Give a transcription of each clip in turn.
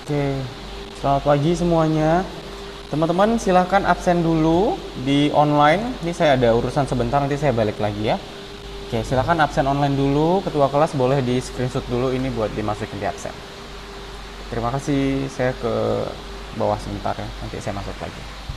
Oke, selamat pagi semuanya. Teman-teman silahkan absen dulu di online. Ini saya ada urusan sebentar, nanti saya balik lagi ya. Oke, silahkan absen online dulu. Ketua kelas boleh di screenshot dulu ini buat dimasukin di absen. Terima kasih, saya ke bawah sebentar ya, nanti saya masuk lagi.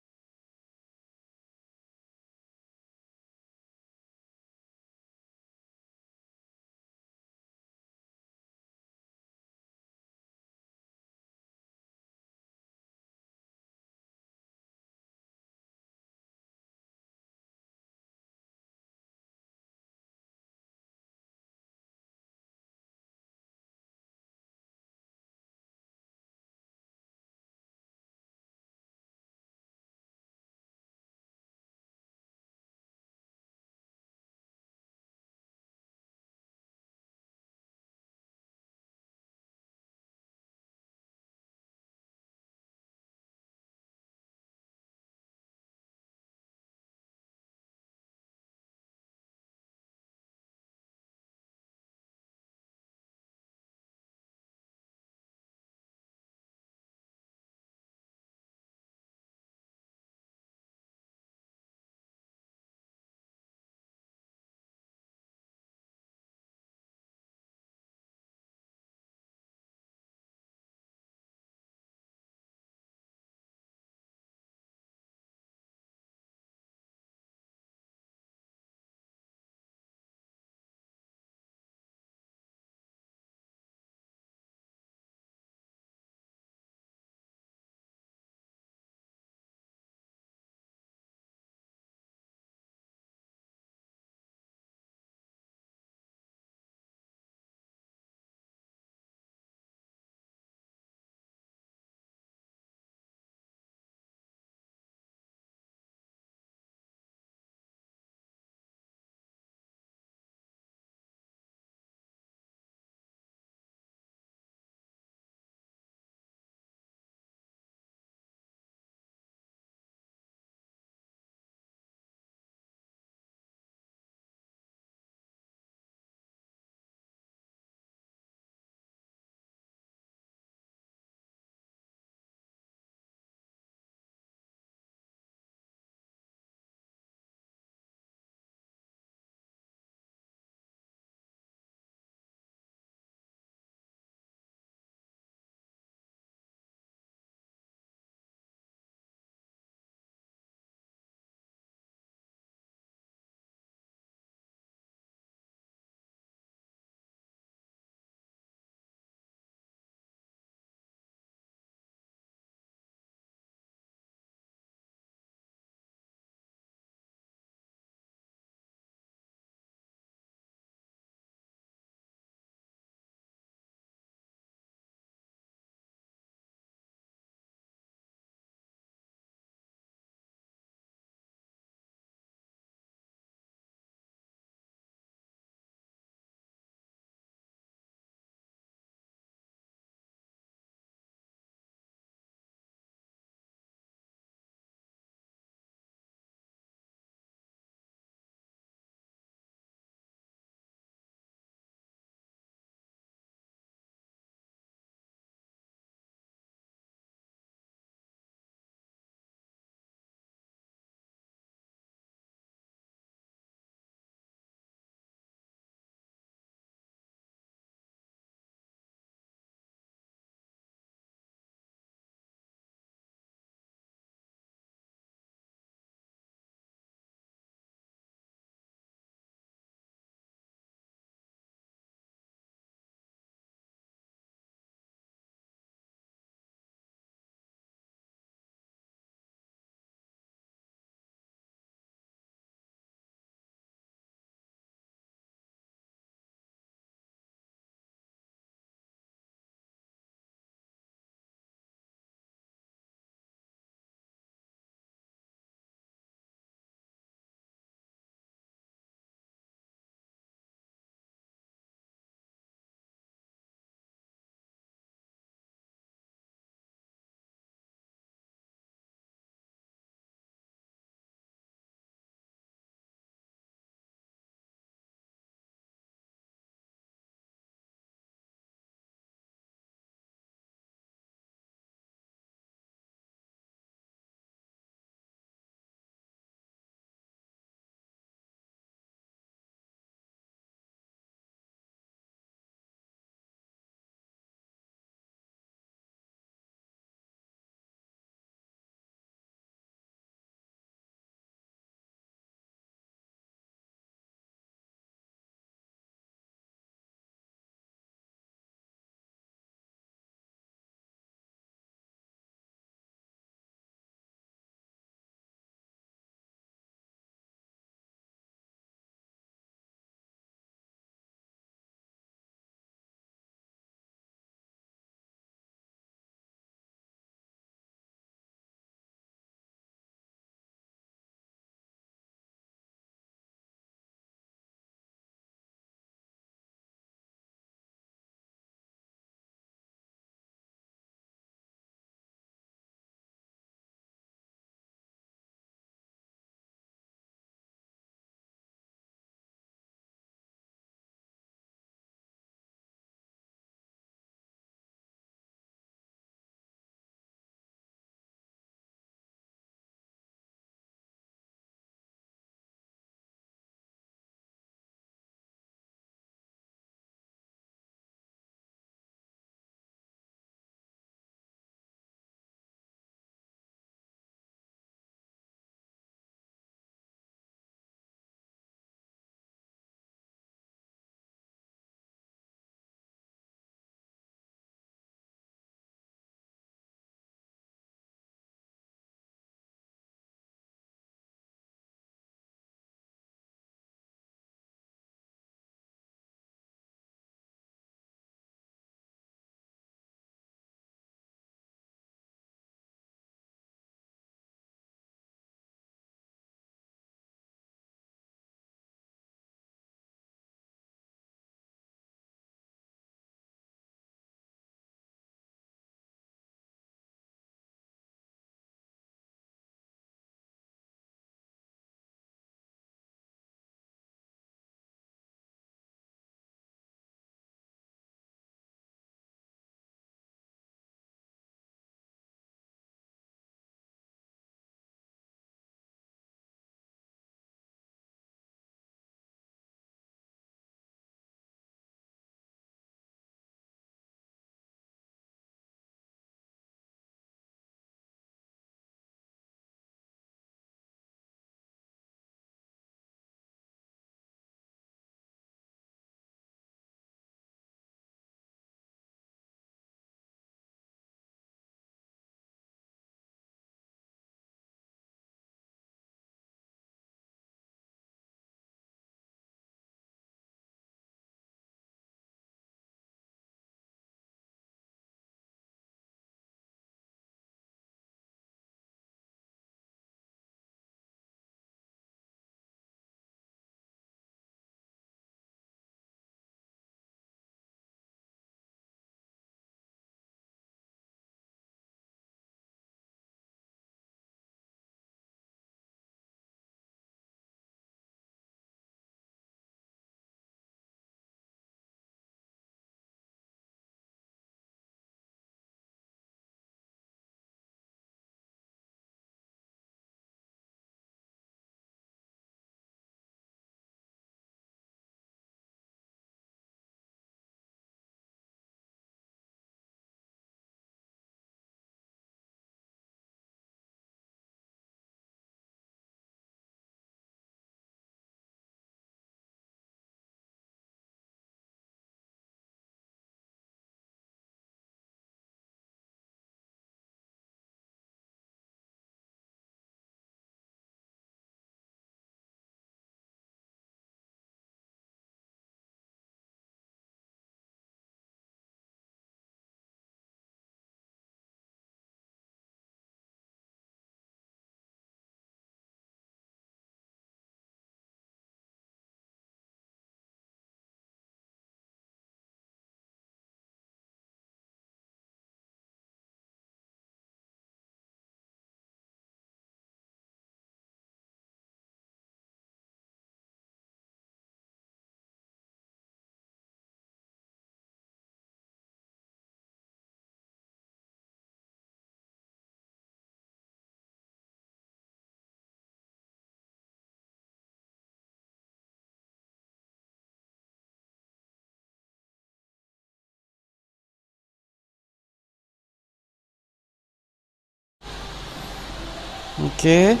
Oke,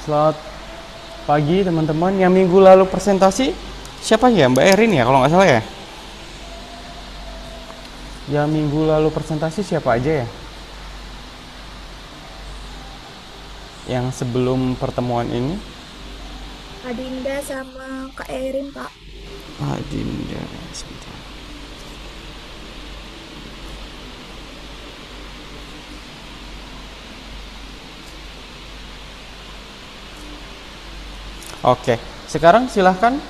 selamat pagi teman-teman. Yang minggu lalu presentasi siapa ya? Mbak Erin ya kalau nggak salah ya? Yang minggu lalu presentasi siapa aja ya? Yang sebelum pertemuan ini? Adinda sama Kak Erin, Pak. Adinda, sebentar. Oke, sekarang silahkan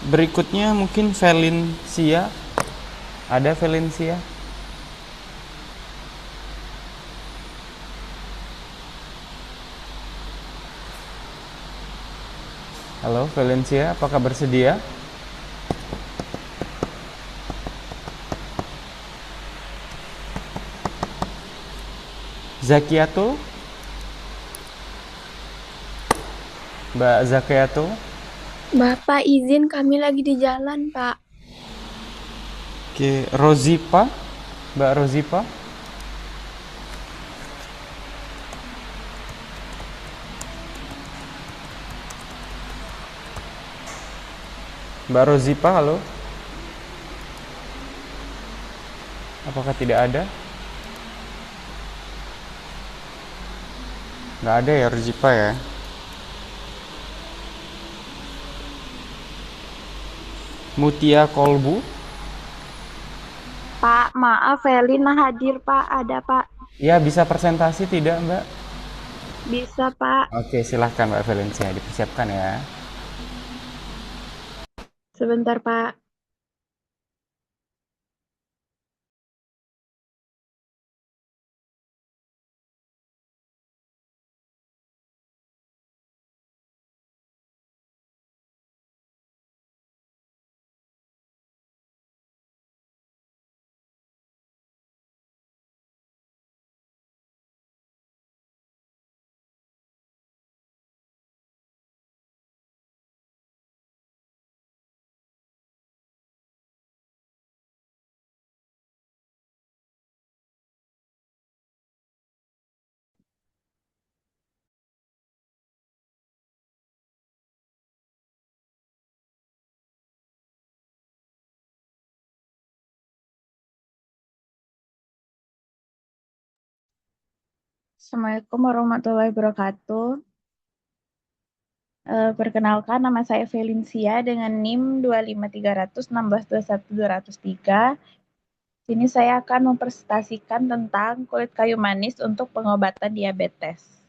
berikutnya mungkin Valencia. Ada Valencia? Halo Valencia, apakah bersedia? Zakiatul, Mbak Zakiatul. Bapak izin kami lagi di jalan, Pak. Oke, Rozipa, Mbak Rozipa. Mbak Rozipa, halo. Apakah tidak ada? Nggak ada ya Rozipa ya. Mutia Kolbu. Pak, maaf, Elina hadir, Pak. Ada, Pak. Ya, bisa presentasi tidak, Mbak? Bisa, Pak. Oke, silahkan Mbak Valencia dipersiapkan ya. Sebentar, Pak. Assalamualaikum warahmatullahi wabarakatuh. Perkenalkan, nama saya Valencia dengan NIM 25300162123. Sini saya akan mempresentasikan tentang kulit kayu manis untuk pengobatan diabetes.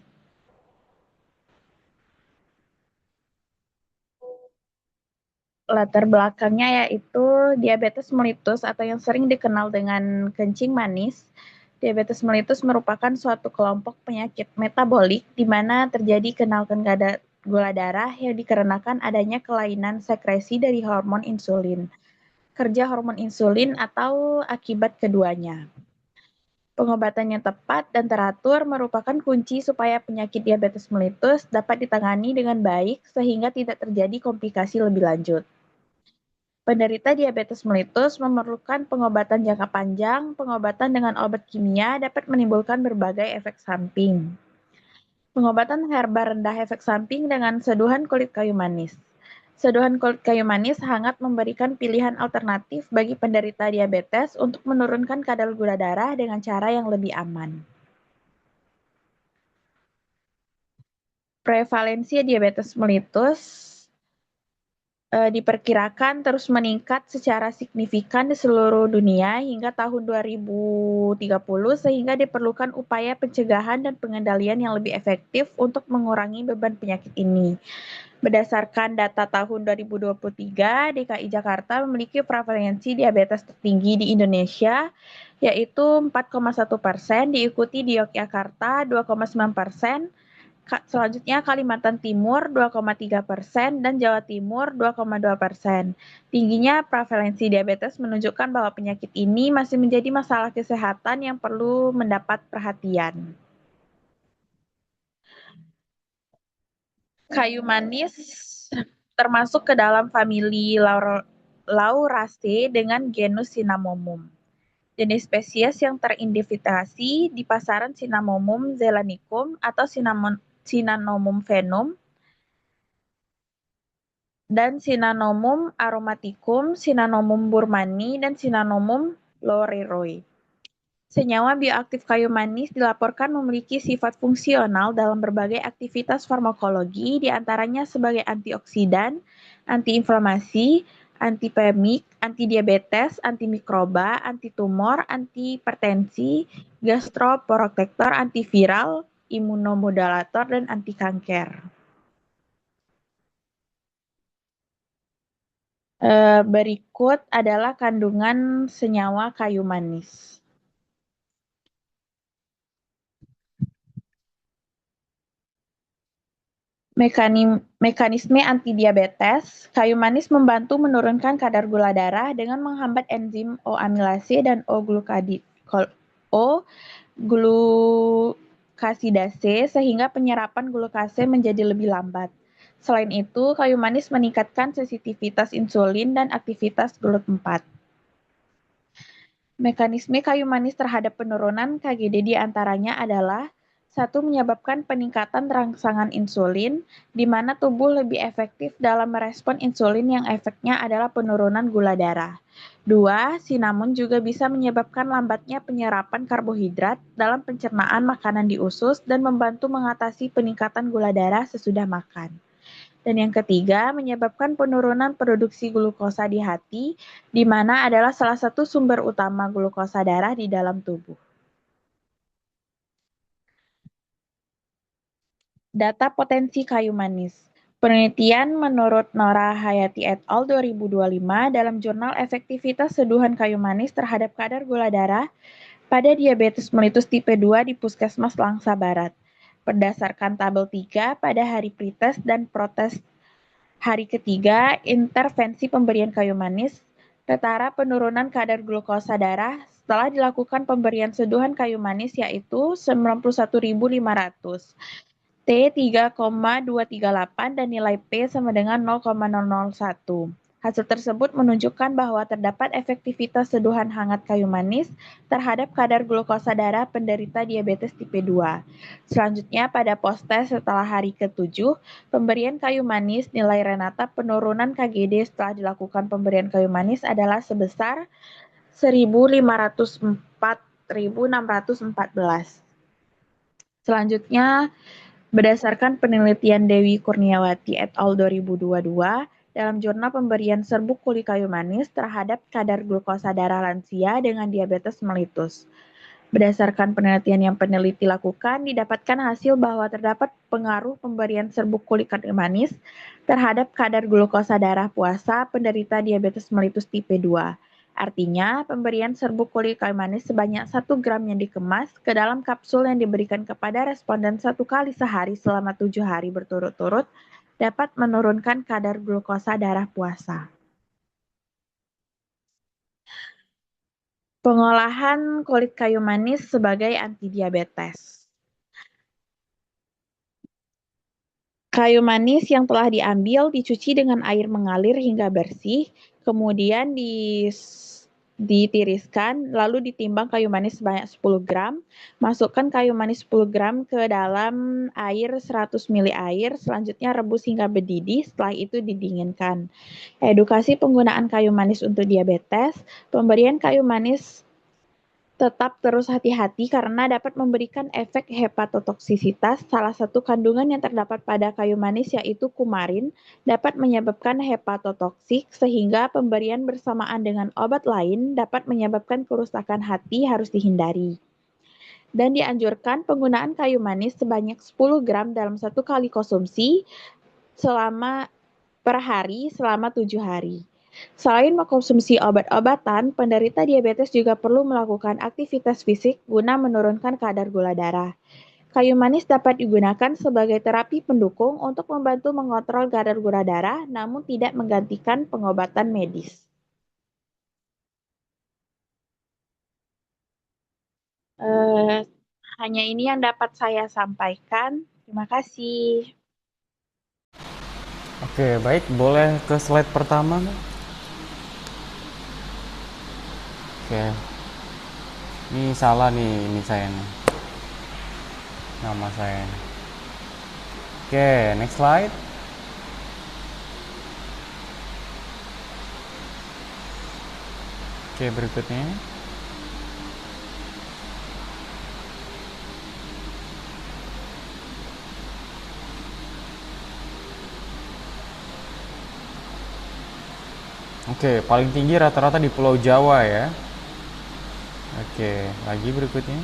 Latar belakangnya yaitu diabetes mellitus atau yang sering dikenal dengan kencing manis. Diabetes mellitus merupakan suatu kelompok penyakit metabolik di mana terjadi kenaikan gula darah yang dikarenakan adanya kelainan sekresi dari hormon insulin, kerja hormon insulin atau akibat keduanya. Pengobatan yang tepat dan teratur merupakan kunci supaya penyakit diabetes mellitus dapat ditangani dengan baik sehingga tidak terjadi komplikasi lebih lanjut. Penderita diabetes mellitus memerlukan pengobatan jangka panjang. Pengobatan dengan obat kimia dapat menimbulkan berbagai efek samping. Pengobatan herba rendah efek samping dengan seduhan kulit kayu manis. Seduhan kulit kayu manis hangat memberikan pilihan alternatif bagi penderita diabetes untuk menurunkan kadar gula darah dengan cara yang lebih aman. Prevalensi diabetes mellitus diperkirakan terus meningkat secara signifikan di seluruh dunia hingga tahun 2030 sehingga diperlukan upaya pencegahan dan pengendalian yang lebih efektif untuk mengurangi beban penyakit ini. Berdasarkan data tahun 2023, DKI Jakarta memiliki prevalensi diabetes tertinggi di Indonesia, yaitu 4,1%, diikuti di Yogyakarta 2,9%, selanjutnya Kalimantan Timur 2,3% dan Jawa Timur 2,2%. Tingginya prevalensi diabetes menunjukkan bahwa penyakit ini masih menjadi masalah kesehatan yang perlu mendapat perhatian. Kayu manis termasuk ke dalam famili Lauraceae dengan genus Cinnamomum. Jenis spesies yang teridentifikasi di pasaran Cinnamomum zelanicum atau Cinnamomum venum dan Cinnamomum aromaticum, Cinnamomum burmani, dan Cinnamomum loreroi. Senyawa bioaktif kayu manis dilaporkan memiliki sifat fungsional dalam berbagai aktivitas farmakologi, diantaranya sebagai antioksidan, antiinflamasi, antipemik, antidiabetes, antimikroba, antitumor, antihipertensi, gastroprotektor, antiviral, imunomodulator, dan anti kanker. Berikut adalah kandungan senyawa kayu manis. Mekanisme antidiabetes, kayu manis membantu menurunkan kadar gula darah dengan menghambat enzim O-amilase dan O-glukasidase sehingga penyerapan glukase menjadi lebih lambat. Selain itu, kayu manis meningkatkan sensitivitas insulin dan aktivitas GLUT4. Mekanisme kayu manis terhadap penurunan KGD diantaranya adalah: 1. Menyebabkan peningkatan rangsangan insulin, di mana tubuh lebih efektif dalam merespon insulin yang efeknya adalah penurunan gula darah. 2. Sinamon juga bisa menyebabkan lambatnya penyerapan karbohidrat dalam pencernaan makanan di usus dan membantu mengatasi peningkatan gula darah sesudah makan. Dan yang ketiga, menyebabkan penurunan produksi glukosa di hati, di mana adalah salah satu sumber utama glukosa darah di dalam tubuh. Data potensi kayu manis. Penelitian menurut Nora Hayati et al. 2025 dalam jurnal efektivitas seduhan kayu manis terhadap kadar gula darah pada diabetes mellitus tipe 2 di Puskesmas Langsa Barat. Berdasarkan tabel 3 pada hari pretest dan protest hari ketiga intervensi pemberian kayu manis, setara penurunan kadar glukosa darah setelah dilakukan pemberian seduhan kayu manis yaitu 91.500, T 3,238 dan nilai P sama dengan 0,001. Hasil tersebut menunjukkan bahwa terdapat efektivitas seduhan hangat kayu manis terhadap kadar glukosa darah penderita diabetes tipe 2. Selanjutnya pada post-test setelah hari ke-7, pemberian kayu manis nilai Renata penurunan KGD setelah dilakukan pemberian kayu manis adalah sebesar 1.504.614. Selanjutnya, berdasarkan penelitian Dewi Kurniawati et al. 2022, dalam jurnal pemberian serbuk kulit kayu manis terhadap kadar glukosa darah lansia dengan diabetes mellitus. Berdasarkan penelitian yang peneliti lakukan, didapatkan hasil bahwa terdapat pengaruh pemberian serbuk kulit kayu manis terhadap kadar glukosa darah puasa penderita diabetes mellitus tipe 2. Artinya, pemberian serbuk kulit kayu manis sebanyak 1 gram yang dikemas ke dalam kapsul yang diberikan kepada responden 1 kali sehari selama 7 hari berturut-turut dapat menurunkan kadar glukosa darah puasa. Pengolahan kulit kayu manis sebagai antidiabetes. Kayu manis yang telah diambil dicuci dengan air mengalir hingga bersih, kemudian ditiriskan, lalu ditimbang kayu manis sebanyak 10 gram. Masukkan kayu manis 10 gram ke dalam air 100 ml air, selanjutnya rebus hingga mendidih, setelah itu didinginkan. Edukasi penggunaan kayu manis untuk diabetes. Pemberian kayu manis tetap terus hati-hati karena dapat memberikan efek hepatotoksisitas. Salah satu kandungan yang terdapat pada kayu manis yaitu kumarin dapat menyebabkan hepatotoksik sehingga pemberian bersamaan dengan obat lain dapat menyebabkan kerusakan hati harus dihindari. Dan dianjurkan penggunaan kayu manis sebanyak 10 gram dalam 1 kali konsumsi per hari selama 7 hari. Selain mengkonsumsi obat-obatan, penderita diabetes juga perlu melakukan aktivitas fisik guna menurunkan kadar gula darah. Kayu manis dapat digunakan sebagai terapi pendukung untuk membantu mengontrol kadar gula darah, namun tidak menggantikan pengobatan medis. Hanya ini yang dapat saya sampaikan. Terima kasih. Oke, baik. Boleh ke slide pertama? Oke. Ini salah nih, ini saya nih. Nama saya. Oke, next slide. Oke, berikutnya. Oke, paling tinggi rata-rata di Pulau Jawa ya. Oke, lagi berikutnya.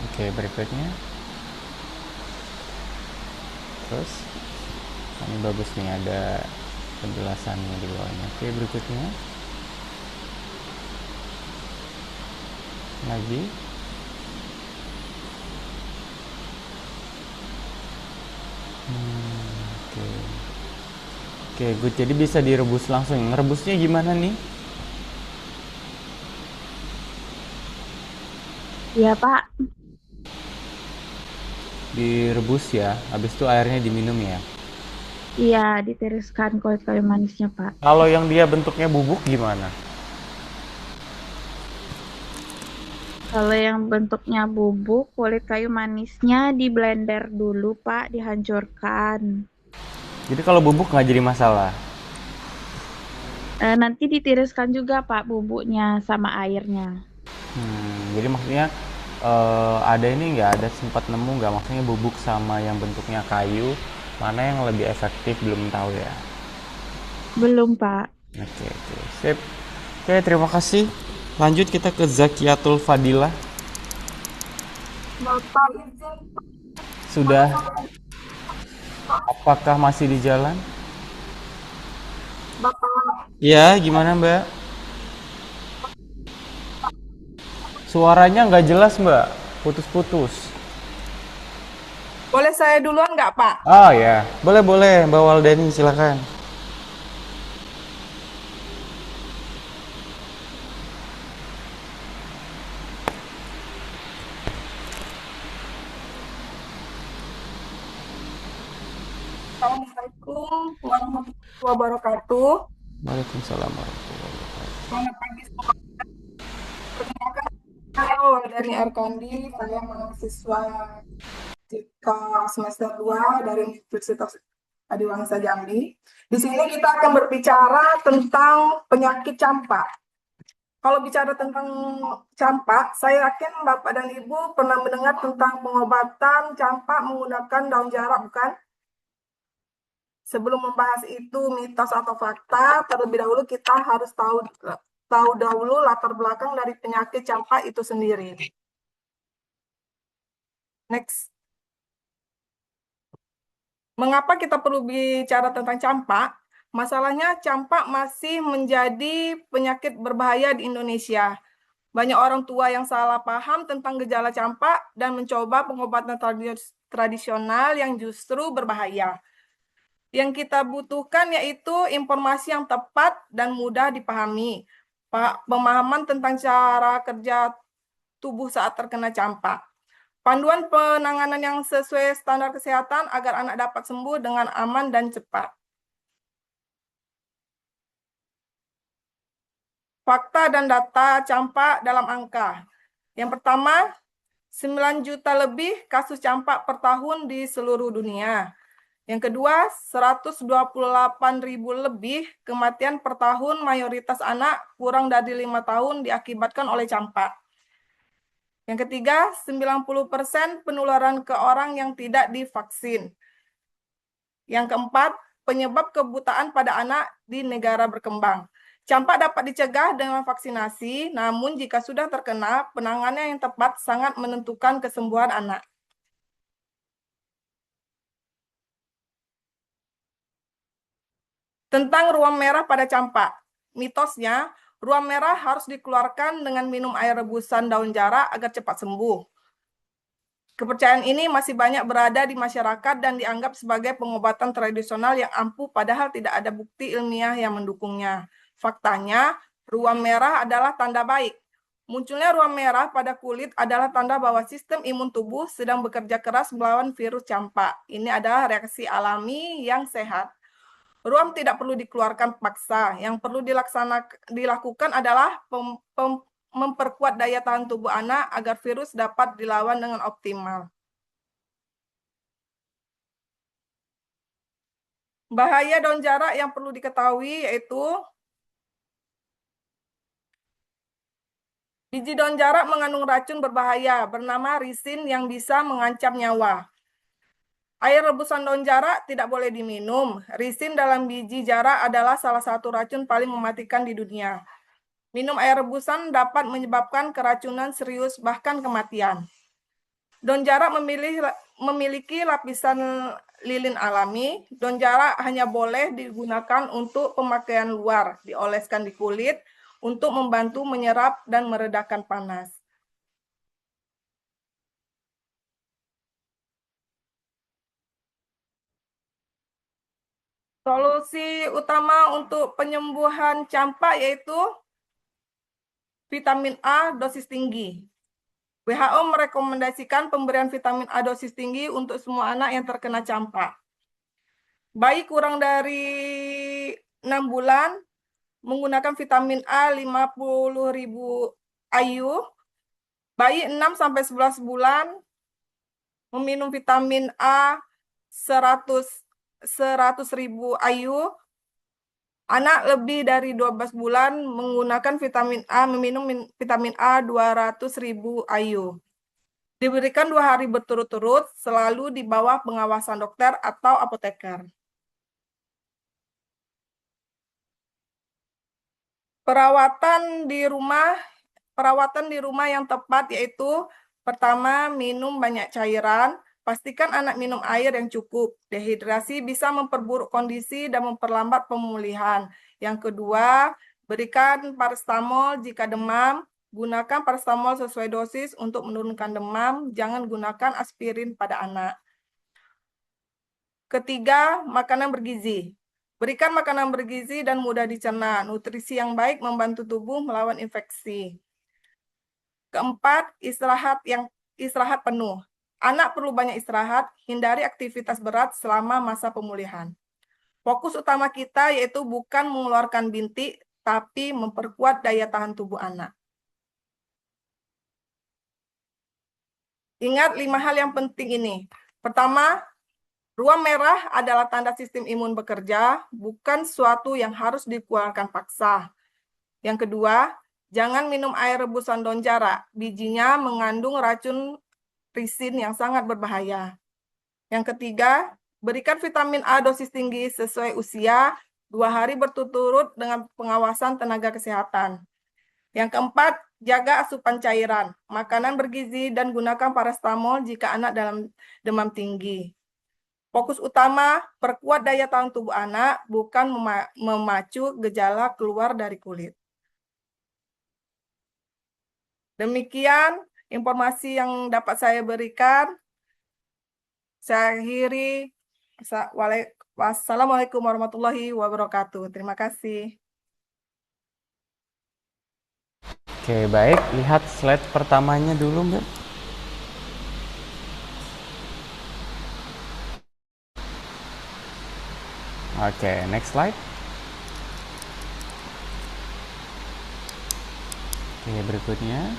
Oke, berikutnya. Terus, ini bagus nih, ada penjelasannya di bawahnya. Oke, berikutnya. Lagi. Oke. Oke, good. Jadi bisa direbus langsung. Ngerebusnya gimana nih? Iya, Pak. Direbus ya. Habis itu airnya diminum ya. Iya, ditiriskan kulit kayu manisnya, Pak. Kalau yang dia bentuknya bubuk gimana? Kalau yang bentuknya bubuk, kulit kayu manisnya di blender dulu, Pak, dihancurkan. Jadi kalau bubuk nggak jadi masalah. Nanti ditiriskan juga, Pak, bumbunya sama airnya. Jadi maksudnya ada ini nggak, ada sempat nemu nggak, maksudnya bubuk sama yang bentuknya kayu, mana yang lebih efektif, belum tahu ya. Belum, Pak. Oke, oke, sip. Oke, terima kasih. Lanjut kita ke Zakiatul Fadilah. Bapak izin, Sudah, apakah masih di jalan? Bapak Iya, gimana Mbak? Suaranya nggak jelas Mbak, putus-putus. boleh saya duluan nggak Pak? Ah ya, boleh boleh Mbak Waldani, silakan. Assalamualaikum warahmatullahi wabarakatuh. Waalaikumsalam warahmatullahi wabarakatuh. Selamat pagi semua. Perkenalkan, saya Waldani Arkandi, saya mahasiswa Cika semester 2 dari Universitas Adiwangsa Jambi. Di sini kita akan berbicara tentang penyakit campak. Kalau bicara tentang campak, saya yakin Bapak dan Ibu pernah mendengar tentang pengobatan campak menggunakan daun jarak, bukan? Sebelum membahas itu mitos atau fakta, terlebih dahulu kita harus tahu dahulu latar belakang dari penyakit campak itu sendiri. Next. Mengapa kita perlu bicara tentang campak? Masalahnya campak masih menjadi penyakit berbahaya di Indonesia. Banyak orang tua yang salah paham tentang gejala campak dan mencoba pengobatan tradisional yang justru berbahaya. Yang kita butuhkan yaitu informasi yang tepat dan mudah dipahami. Pemahaman tentang cara kerja tubuh saat terkena campak. Panduan penanganan yang sesuai standar kesehatan agar anak dapat sembuh dengan aman dan cepat. Fakta dan data campak dalam angka. Yang pertama, 9 juta lebih kasus campak per tahun di seluruh dunia. Yang kedua, 128.000 lebih kematian per tahun, mayoritas anak kurang dari 5 tahun diakibatkan oleh campak. Yang ketiga, 90% penularan ke orang yang tidak divaksin. Yang keempat, penyebab kebutaan pada anak di negara berkembang. Campak dapat dicegah dengan vaksinasi, namun jika sudah terkena, penanganan yang tepat sangat menentukan kesembuhan anak. Tentang ruam merah pada campak. Mitosnya, ruam merah harus dikeluarkan dengan minum air rebusan daun jarak agar cepat sembuh. Kepercayaan ini masih banyak berada di masyarakat dan dianggap sebagai pengobatan tradisional yang ampuh, padahal tidak ada bukti ilmiah yang mendukungnya. Faktanya, ruam merah adalah tanda baik. Munculnya ruam merah pada kulit adalah tanda bahwa sistem imun tubuh sedang bekerja keras melawan virus campak. Ini adalah reaksi alami yang sehat. Ruam tidak perlu dikeluarkan paksa. Yang perlu dilakukan adalah memperkuat daya tahan tubuh anak agar virus dapat dilawan dengan optimal. Bahaya daun jarak yang perlu diketahui yaitu biji daun jarak mengandung racun berbahaya bernama risin yang bisa mengancam nyawa. Air rebusan daun jarak tidak boleh diminum. Risin dalam biji jarak adalah salah satu racun paling mematikan di dunia. Minum air rebusan dapat menyebabkan keracunan serius bahkan kematian. Daun jarak memiliki lapisan lilin alami. Daun jarak hanya boleh digunakan untuk pemakaian luar, dioleskan di kulit untuk membantu menyerap dan meredakan panas. Solusi utama untuk penyembuhan campak yaitu vitamin A dosis tinggi. WHO merekomendasikan pemberian vitamin A dosis tinggi untuk semua anak yang terkena campak. Bayi kurang dari 6 bulan menggunakan vitamin A 50.000 IU. Bayi 6-11 bulan meminum vitamin A 100.000 IU. Anak lebih dari 12 bulan menggunakan meminum vitamin A 200.000 IU. Diberikan 2 hari berturut-turut, selalu di bawah pengawasan dokter atau apoteker. Perawatan di rumah yang tepat yaitu pertama, minum banyak cairan. Pastikan anak minum air yang cukup. Dehidrasi bisa memperburuk kondisi dan memperlambat pemulihan. Yang kedua, berikan paracetamol jika demam. Gunakan paracetamol sesuai dosis untuk menurunkan demam. Jangan gunakan aspirin pada anak. Ketiga, makanan bergizi. Berikan makanan bergizi dan mudah dicerna. Nutrisi yang baik membantu tubuh melawan infeksi. Keempat, istirahat penuh. Anak perlu banyak istirahat, hindari aktivitas berat selama masa pemulihan. Fokus utama kita yaitu bukan mengeluarkan bintik, tapi memperkuat daya tahan tubuh anak. Ingat 5 hal yang penting ini. Pertama, ruam merah adalah tanda sistem imun bekerja, bukan sesuatu yang harus dikeluarkan paksa. Yang kedua, jangan minum air rebusan daun jarak. Bijinya mengandung racun risin yang sangat berbahaya. Yang ketiga, berikan vitamin A dosis tinggi sesuai usia, 2 hari berturut-turut dengan pengawasan tenaga kesehatan. Yang keempat, jaga asupan cairan, makanan bergizi, dan gunakan paracetamol jika anak dalam demam tinggi. Fokus utama, perkuat daya tahan tubuh anak, bukan memacu gejala keluar dari kulit. Demikian informasi yang dapat saya berikan. Saya akhiri. Wassalamualaikum warahmatullahi wabarakatuh. Terima kasih. Oke, baik. Lihat slide pertamanya dulu, Mbak. Oke, next slide. Oke, berikutnya.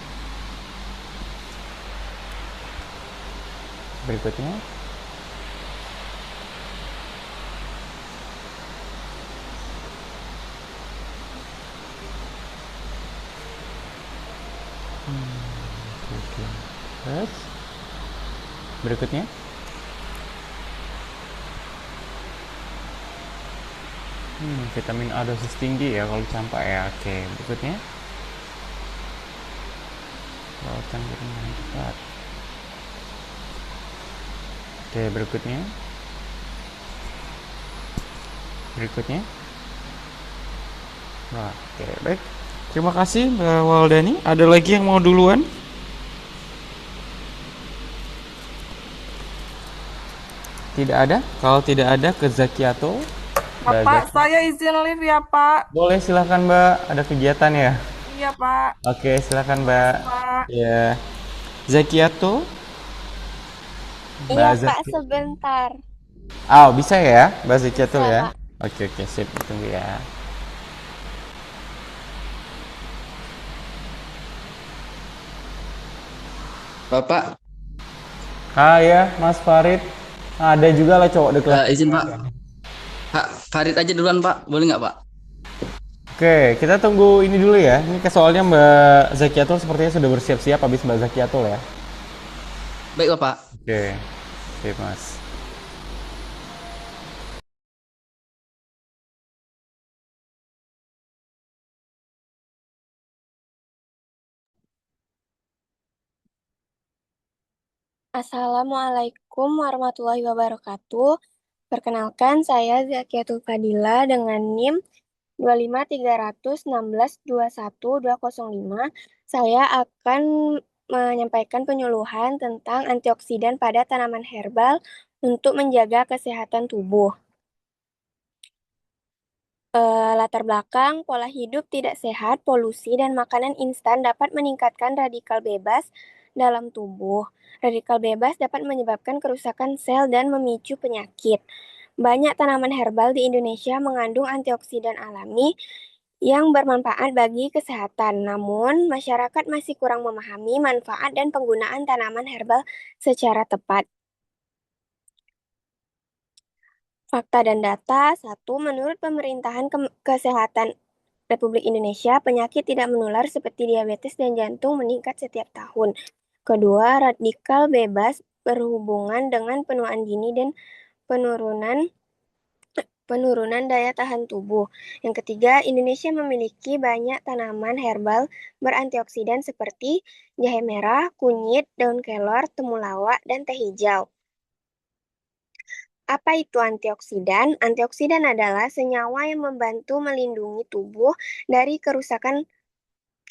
Terus berikutnya. Vitamin A dosis tinggi ya kalau campak ya. Oke, berikutnya. Perawatan dengan cepat. Oke, berikutnya. Wah, oke, baik. Terima kasih Mbak Waldani. Ada lagi yang mau duluan? Tidak ada? Kalau tidak ada, ke Zakiato. Pak, saya izin live ya, Pak. Boleh, silahkan Mbak. Ada kegiatan ya? Iya, Pak. Oke, silahkan Mbak. Pak. Ya. Zakiato. Iya, Pak, sebentar. Oh, bisa ya, Mbak Zakiatul Bisa, ya? Pak. Oke, oke, sip. Tunggu ya. Bapak, Hai ya, Mas Farid. Ada juga lah cowok di kelas. izin Pak. Pak Farid aja duluan Pak, boleh nggak Pak? Oke, kita tunggu ini dulu ya. Ini soalnya Mbak Zakiatul sepertinya sudah bersiap-siap habis Mbak Zakiatul ya. Baik Bapak. Oke, sip Mas. Assalamualaikum warahmatullahi wabarakatuh. Perkenalkan, saya Zakiatul Fadila dengan NIM 25316121205. Saya akan menyampaikan penyuluhan tentang antioksidan pada tanaman herbal untuk menjaga kesehatan tubuh. Latar belakang, pola hidup tidak sehat, polusi, dan makanan instan dapat meningkatkan radikal bebas dalam tubuh. Radikal bebas dapat menyebabkan kerusakan sel dan memicu penyakit. Banyak tanaman herbal di Indonesia mengandung antioksidan alami yang bermanfaat bagi kesehatan. Namun, masyarakat masih kurang memahami manfaat dan penggunaan tanaman herbal secara tepat. Fakta dan data. 1. Menurut Pemerintahan Kesehatan Republik Indonesia, penyakit tidak menular seperti diabetes dan jantung meningkat setiap tahun. Kedua, radikal bebas berhubungan dengan penuaan dini dan penurunan daya tahan tubuh. Yang ketiga, Indonesia memiliki banyak tanaman herbal berantioksidan seperti jahe merah, kunyit, daun kelor, temulawak, dan teh hijau. Apa itu antioksidan? Antioksidan adalah senyawa yang membantu melindungi tubuh dari kerusakan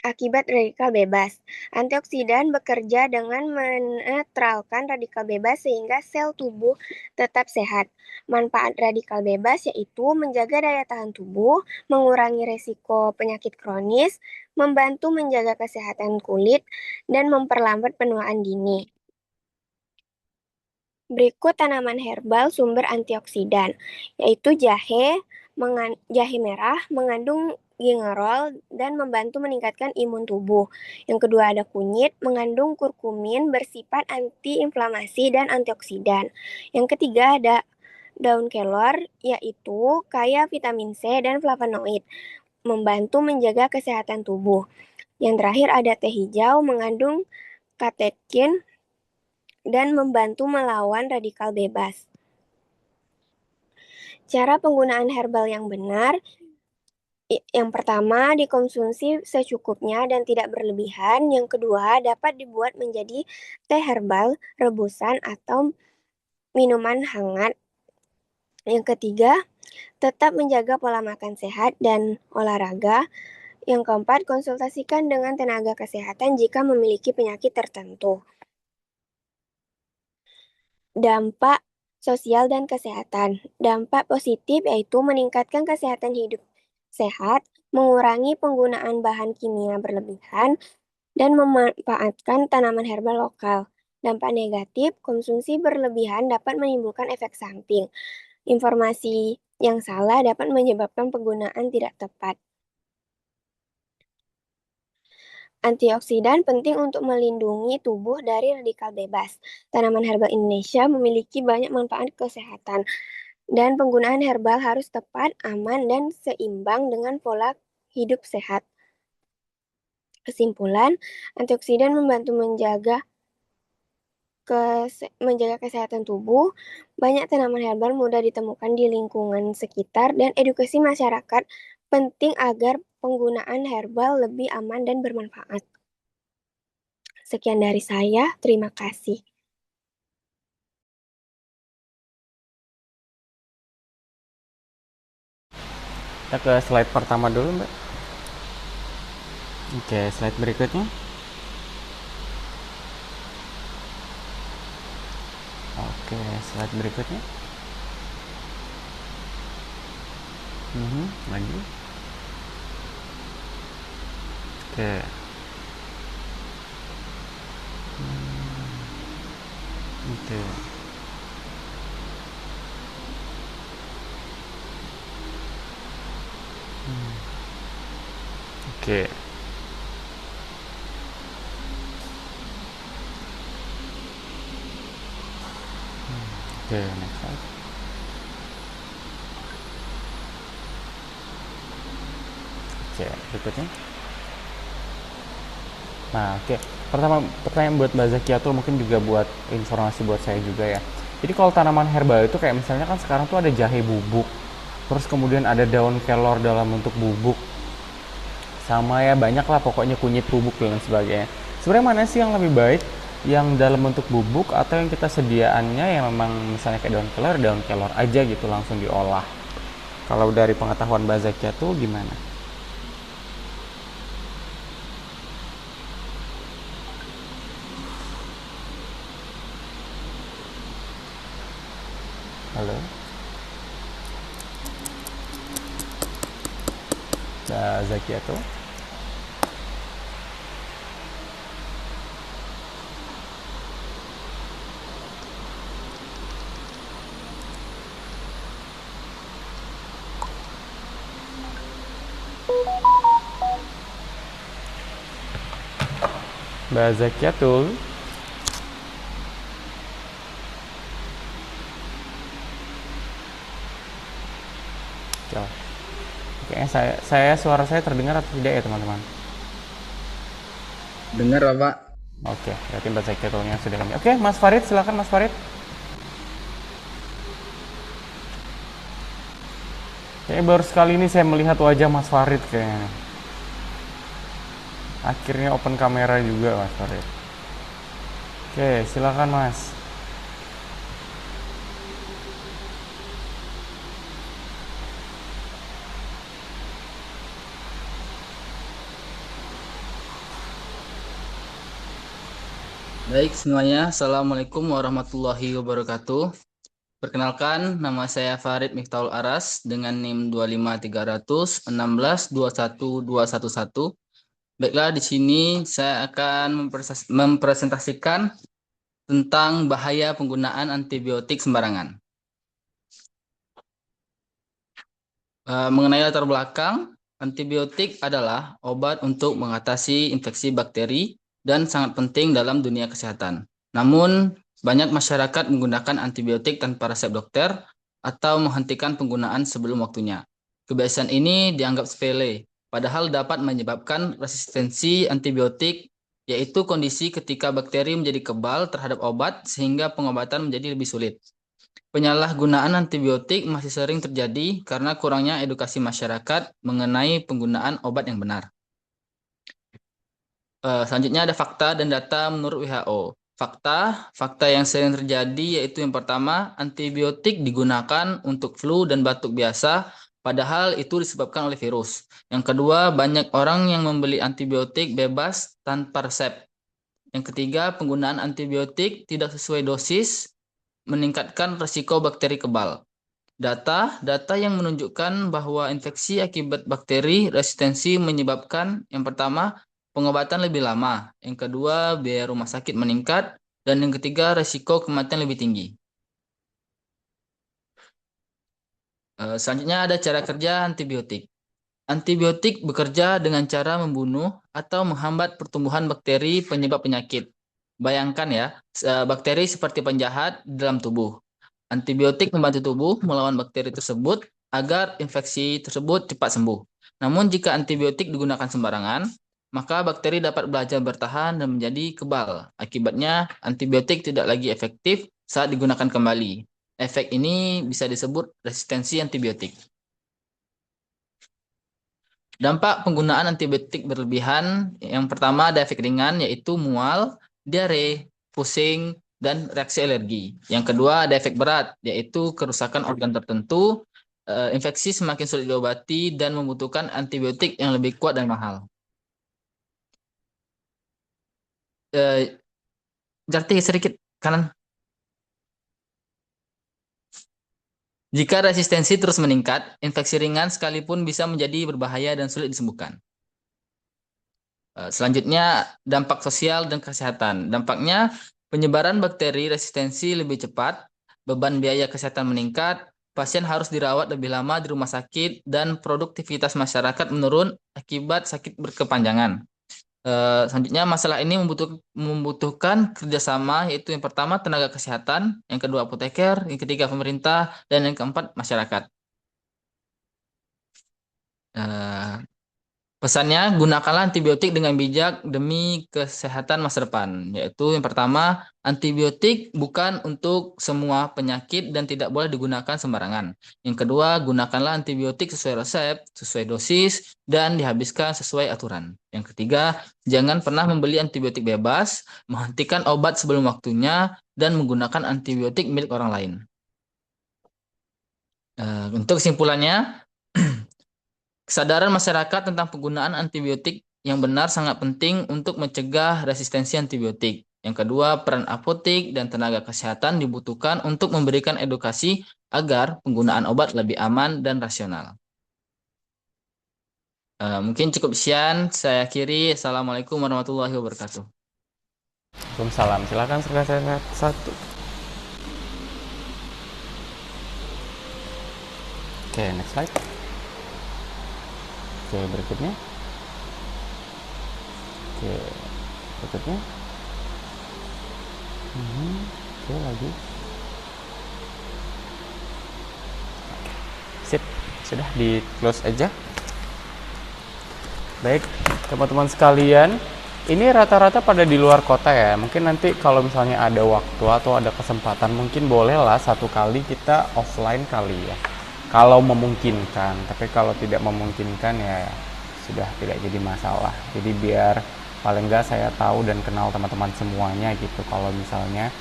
akibat radikal bebas. Antioksidan bekerja dengan menetralkan radikal bebas sehingga sel tubuh tetap sehat. Manfaat radikal bebas yaitu menjaga daya tahan tubuh, mengurangi resiko penyakit kronis, membantu menjaga kesehatan kulit, dan memperlambat penuaan dini. Berikut tanaman herbal sumber antioksidan, yaitu jahe merah mengandung gingerol dan membantu meningkatkan imun tubuh. Yang kedua ada kunyit, mengandung kurkumin bersifat antiinflamasi dan antioksidan. Yang ketiga ada daun kelor, yaitu kaya vitamin C dan flavonoid, membantu menjaga kesehatan tubuh. Yang terakhir ada teh hijau, mengandung katekin dan membantu melawan radikal bebas. Cara penggunaan herbal yang benar, yang pertama dikonsumsi secukupnya dan tidak berlebihan. Yang kedua dapat dibuat menjadi teh herbal, rebusan, atau minuman hangat. Yang ketiga, tetap menjaga pola makan sehat dan olahraga. Yang keempat, konsultasikan dengan tenaga kesehatan jika memiliki penyakit tertentu. Dampak sosial dan kesehatan. Dampak positif yaitu meningkatkan kesehatan hidup sehat, mengurangi penggunaan bahan kimia berlebihan, dan memanfaatkan tanaman herbal lokal. Dampak negatif, konsumsi berlebihan dapat menimbulkan efek samping. Informasi yang salah dapat menyebabkan penggunaan tidak tepat. Antioksidan penting untuk melindungi tubuh dari radikal bebas. Tanaman herbal Indonesia memiliki banyak manfaat kesehatan, dan penggunaan herbal harus tepat, aman, dan seimbang dengan pola hidup sehat. Kesimpulan, antioksidan membantu menjaga kesehatan tubuh. Banyak tanaman herbal mudah ditemukan di lingkungan sekitar, dan edukasi masyarakat penting agar penggunaan herbal lebih aman dan bermanfaat. Sekian dari saya, terima kasih. Kita ke slide pertama dulu, Mbak. Oke, slide berikutnya. Oke, slide berikutnya. Lagi. Oke. Oke. Oke. Oke, next slide. Oke, berikutnya. Nah, oke. Pertama, pertanyaan buat Mbak Zakiatul, mungkin juga buat informasi buat saya juga ya. Jadi kalau tanaman herbal itu kayak misalnya kan sekarang tuh ada jahe bubuk, terus kemudian ada daun kelor dalam bentuk bubuk, sama ya banyak lah pokoknya kunyit bubuk dan sebagainya. Sebenarnya mana sih yang lebih baik? Yang dalam bentuk bubuk atau yang kita sediaannya yang memang misalnya kayak daun kelor aja gitu langsung diolah. Kalau dari pengetahuan Mbak Zakiatul gimana? Halo, Mbak Zakiatul. Mbak Zakiatul. Oke. Kayaknya suara saya terdengar atau tidak ya teman-teman? Dengar Bapak? Oke, berarti Mbak Zakiatulnya sudah kami. Oke, Mas Farid, silakan Mas Farid. Kayaknya baru sekali ini saya melihat wajah Mas Farid kayaknya. Akhirnya open kamera juga Mas Farid. Oke, silakan Mas. Baik semuanya, Assalamualaikum warahmatullahi wabarakatuh. Perkenalkan, nama saya Farid Miftahul Aras dengan NIM 2530016121211. Baiklah, di sini saya akan mempresentasikan tentang bahaya penggunaan antibiotik sembarangan. Mengenai latar belakang, antibiotik adalah obat untuk mengatasi infeksi bakteri dan sangat penting dalam dunia kesehatan. Namun, banyak masyarakat menggunakan antibiotik tanpa resep dokter atau menghentikan penggunaan sebelum waktunya. Kebiasaan ini dianggap sepele, padahal dapat menyebabkan resistensi antibiotik, yaitu kondisi ketika bakteri menjadi kebal terhadap obat sehingga pengobatan menjadi lebih sulit. Penyalahgunaan antibiotik masih sering terjadi karena kurangnya edukasi masyarakat mengenai penggunaan obat yang benar. Selanjutnya ada fakta dan data menurut WHO. Fakta yang sering terjadi yaitu yang pertama, antibiotik digunakan untuk flu dan batuk biasa, padahal itu disebabkan oleh virus. Yang kedua, banyak orang yang membeli antibiotik bebas tanpa resep. Yang ketiga, penggunaan antibiotik tidak sesuai dosis meningkatkan risiko bakteri kebal. Data yang menunjukkan bahwa infeksi akibat bakteri resistensi menyebabkan yang pertama, pengobatan lebih lama, yang kedua, biaya rumah sakit meningkat, dan yang ketiga, risiko kematian lebih tinggi. Selanjutnya ada cara kerja antibiotik. Antibiotik bekerja dengan cara membunuh atau menghambat pertumbuhan bakteri penyebab penyakit. Bayangkan ya, bakteri seperti penjahat dalam tubuh. Antibiotik membantu tubuh melawan bakteri tersebut agar infeksi tersebut cepat sembuh. Namun jika antibiotik digunakan sembarangan, maka bakteri dapat belajar bertahan dan menjadi kebal. Akibatnya, antibiotik tidak lagi efektif saat digunakan kembali. Efek ini bisa disebut resistensi antibiotik. Dampak penggunaan antibiotik berlebihan, yang pertama ada efek ringan yaitu mual, diare, pusing, dan reaksi alergi. Yang kedua ada efek berat yaitu kerusakan organ tertentu, infeksi semakin sulit diobati dan membutuhkan antibiotik yang lebih kuat dan mahal. Jarti sedikit kanan. Jika resistensi terus meningkat, infeksi ringan sekalipun bisa menjadi berbahaya dan sulit disembuhkan. Selanjutnya, dampak sosial dan kesehatan. Dampaknya, penyebaran bakteri resistensi lebih cepat, beban biaya kesehatan meningkat, pasien harus dirawat lebih lama di rumah sakit, dan produktivitas masyarakat menurun akibat sakit berkepanjangan. Selanjutnya, masalah ini membutuhkan kerjasama, yaitu yang pertama tenaga kesehatan, yang kedua apoteker, yang ketiga pemerintah, dan yang keempat masyarakat. Eh, Pesannya, gunakanlah antibiotik dengan bijak demi kesehatan masa depan. Yaitu yang pertama, antibiotik bukan untuk semua penyakit dan tidak boleh digunakan sembarangan. Yang kedua, gunakanlah antibiotik sesuai resep, sesuai dosis, dan dihabiskan sesuai aturan. Yang ketiga, jangan pernah membeli antibiotik bebas, menghentikan obat sebelum waktunya, dan menggunakan antibiotik milik orang lain. Untuk kesimpulannya, kesadaran masyarakat tentang penggunaan antibiotik yang benar sangat penting untuk mencegah resistensi antibiotik. Yang kedua, peran apotek dan tenaga kesehatan dibutuhkan untuk memberikan edukasi agar penggunaan obat lebih aman dan rasional. Mungkin cukup sekian. Saya akhiri. Assalamualaikum warahmatullahi wabarakatuh. Waalaikumsalam. Silakan saya satu. Oke, next slide. Oke, berikutnya. Oke, berikutnya. Oke, lagi. Sip, sudah di close aja. Baik, teman-teman sekalian, ini rata-rata pada di luar kota ya. Mungkin nanti kalau misalnya ada waktu atau ada kesempatan, mungkin bolehlah satu kali kita offline kali ya. Kalau memungkinkan, tapi kalau tidak memungkinkan ya sudah tidak jadi masalah. Jadi biar paling enggak saya tahu dan kenal teman-teman semuanya gitu. Kalau misalnya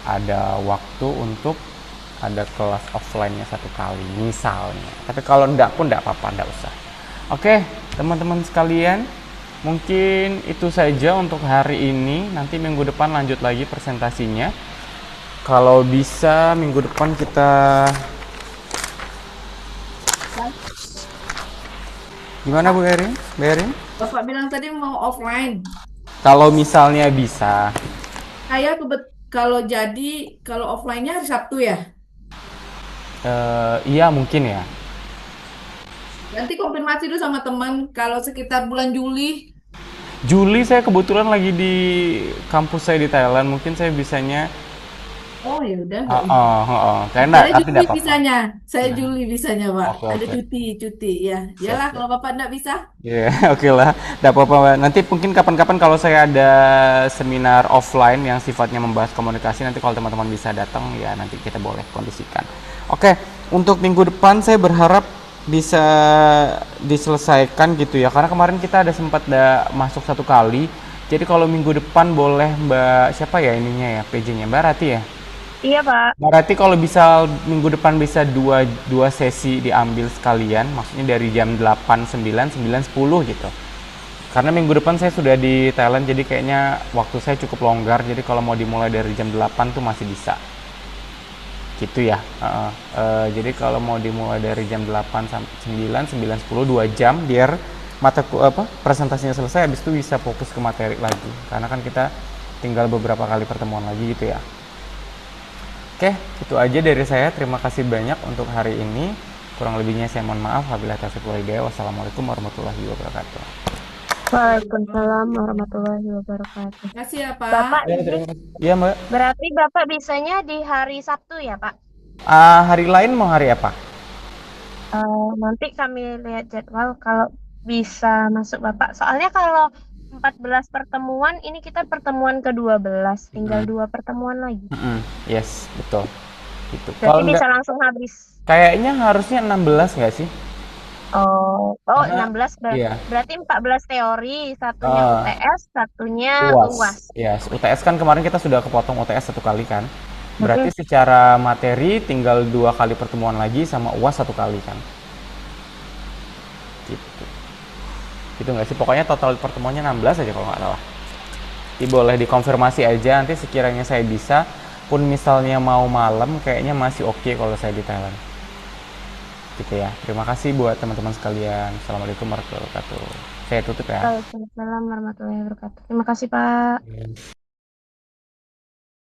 ada waktu untuk ada kelas offline-nya satu kali misalnya. Tapi kalau enggak pun enggak apa-apa, enggak usah. Oke, teman-teman sekalian, mungkin itu saja untuk hari ini. Nanti minggu depan lanjut lagi presentasinya. Kalau bisa minggu depan kita gimana Bu Erin? Bu Erin? Bapak bilang tadi mau offline. Kalau misalnya bisa. Saya kalau offline-nya hari Sabtu ya. Iya mungkin ya. Nanti konfirmasi dulu sama teman kalau sekitar bulan Juli. Juli saya kebetulan lagi di kampus saya di Thailand. Mungkin saya bisanya. Oh ya udah. Kayaknya Saya tapi Juli enggak apa-apa. bisanya. Saya Juli bisanya, Pak. Oke, Ada oke. cuti ya. Yalah kalau Bapak enggak bisa. Iya, oke lah. Enggak apa-apa. Nanti mungkin kapan-kapan kalau saya ada seminar offline yang sifatnya membahas komunikasi, nanti kalau teman-teman bisa datang ya nanti kita boleh kondisikan. Oke, untuk minggu depan saya berharap bisa diselesaikan gitu ya. Karena kemarin kita ada sempat masuk satu kali. Jadi kalau minggu depan boleh Mbak siapa ya ininya ya PJ-nya Mbak Rati ya. Iya, Pak. Berarti kalau bisa minggu depan bisa dua sesi diambil sekalian, maksudnya dari jam 8, 9, 9, 10 gitu. Karena minggu depan saya sudah di Thailand, jadi kayaknya waktu saya cukup longgar, jadi kalau mau dimulai dari jam 8 tuh masih bisa. Gitu ya. Jadi kalau mau dimulai dari jam 8 sampai 9, 9, 10, 2 jam biar presentasinya selesai, habis itu bisa fokus ke materi lagi. Karena kan kita tinggal beberapa kali pertemuan lagi gitu ya. Oke, itu aja dari saya. Terima kasih banyak untuk hari ini. Kurang lebihnya saya mohon maaf. Wabillahi taufiq wal hidayah. Wassalamualaikum warahmatullahi wabarakatuh. Waalaikumsalam warahmatullahi wabarakatuh. Terima kasih ya, Pak. Bapak, Iya Mbak. berarti Bapak bisanya di hari Sabtu ya, Pak? Hari lain mau hari apa? Nanti kami lihat jadwal kalau bisa masuk Bapak. Soalnya kalau 14 pertemuan, ini kita pertemuan ke-12, tinggal 2 pertemuan lagi. Yes, betul. Gitu. Berarti Kalau bisa enggak, langsung habis. kayaknya harusnya 16 nggak sih? Karena, 16 iya. berarti 14 teori, satunya UTS, satunya UAS. Yes, UTS kan kemarin kita sudah kepotong UTS satu kali kan. Berarti secara materi tinggal 2 kali pertemuan lagi sama UAS 1 kali kan. Gitu. Gitu nggak sih? Pokoknya total pertemuannya 16 aja kalau nggak salah. Jadi boleh dikonfirmasi aja nanti sekiranya saya bisa. Pun misalnya mau malam kayaknya masih oke kalau saya di Thailand. Gitu ya. Terima kasih buat teman-teman sekalian. Assalamualaikum warahmatullahi wabarakatuh. Saya tutup ya. Waalaikumsalam warahmatullahi wabarakatuh. Terima kasih, Pak. Yes.